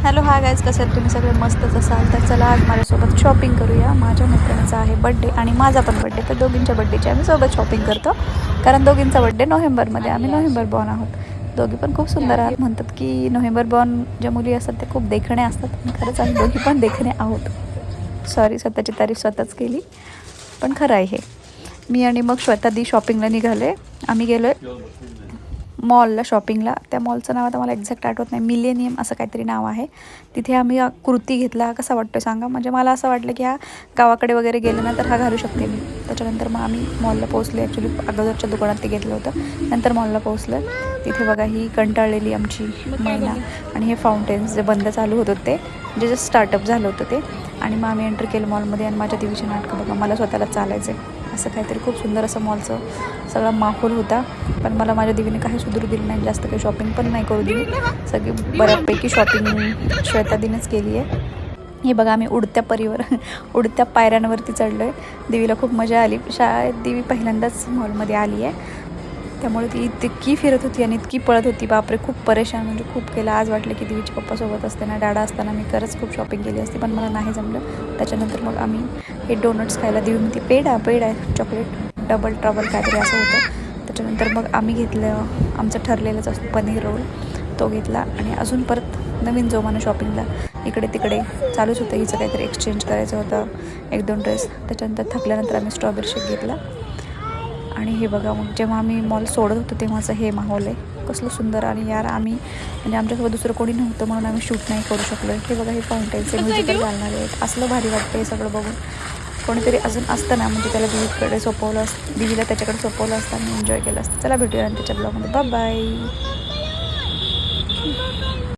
Hello hi guys, कसे आहेत तुम्ही सगळे? मस्तच असाल तर चला आज माझ्यासोबत शॉपिंग करूया. माझ्या मैत्रिणीचा आहे बड्डे आणि माझा पण बड्डे, तर दोघींच्या बड्डेची आम्ही सोबत शॉपिंग करतो. कारण दोघींचा बड्डे नोव्हेंबरमध्ये, आम्ही नोव्हेंबर बॉर्न आहोत. दोघी पण खूप सुंदर आहात. म्हणतात की नोव्हेंबर बॉर्न ज्या मुली असतात ते खूप देखणे असतात आणि खरंच आम्ही दोघी पण देखणे आहोत. सॉरी, स्वतःची तारीफ स्वतःच केली, पण खरं आहे हे. मी आणि मग श्वेता दी शॉपिंगला निघाले. आम्ही गेलो आहे मॉलला शॉपिंगला. त्या मॉलचं नाव आता मला एक्झॅक्ट आठवत नाही, मिलेनियम असं काहीतरी नाव आहे. तिथे आम्ही कुर्ती घेतला. कसा वाटतो सांगा? म्हणजे मला असं वाटलं की हा गावाकडे वगैरे गेलं ना तर हा घालू शकते मी. त्याच्यानंतर मग आम्ही मॉलला पोहोचले. ॲक्च्युली अगोदरच्या दुकानात ते घेतलं होतं, नंतर मॉलला पोहोचलं. तिथे बघा ही कंटाळलेली आमची मैना आणि हे फाउंटेन्स जे बंद चालू होत होते, जे जस्ट स्टार्टअप झालं होतं ते. आणि मग आम्ही एंटर केलं मॉलमध्ये आणि माझ्या देवीचे नाटकं बघा. मला स्वतःला चालायचं आहे असं काहीतरी खूप सुंदर असं मॉलचं सगळा माहोल होता. पण मला माझ्या देवीने काही सुधरू दिलं नाही, जास्त काही शॉपिंग पण नाही करू दिली. सगळी बऱ्यापैकी शॉपिंग श्वेतादीनेच केली आहे. हे बघा आम्ही उडत्या पायऱ्यांवरती चढलो आहे. देवीला खूप मजा आली. शाळेत देवी पहिल्यांदाच मॉलमध्ये आली आहे, त्यामुळे ती इतकी फिरत होती आणि इतकी पळत होती, बापरे खूप परेशान, म्हणजे खूप केलं. आज वाटलं की देवीच्या पप्पासोबत असते ना, डाडा असताना मी खरंच खूप शॉपिंग केली असती, पण मला नाही जमलं. त्याच्यानंतर मग आम्ही हे डोनट्स खायला देऊन, ती पेड आहे चॉकलेट डबल ट्रबल काहीतरी असं होतं. त्याच्यानंतर मग आम्ही घेतलं आमचं ठरलेलंच असतं पनीर रोल, तो घेतला. आणि अजून परत नवीन जोमानं शॉपिंगला इकडे तिकडे चालूच होतं. हिचं काहीतरी एक्सचेंज करायचं होतं, 1-2 ड्रेस. त्याच्यानंतर थकल्यानंतर आम्ही स्ट्रॉबेरी शेक घेतला. आणि हे बघा मग जेव्हा आम्ही मॉल सोडत होतो तेव्हाचं हे माहोल आहे, कसलं सुंदर. आणि यार आम्ही म्हणजे आमच्यासोबत दुसरं कोणी नव्हतं म्हणून आम्ही शूट नाही करू शकलो. हे बघा हे फाउंटेन्सचे म्युझिकल घालणारे आहेत, असलं भारी वाटतं हे सगळं बघून. कोणीतरी अजून असतं ना, म्हणजे त्याला देवीला त्याच्याकडे सोपवलं असतं आणि एन्जॉय केलं असतं. चला भेटूया नंतरच्या ब्लॉगमध्ये. Bye bye.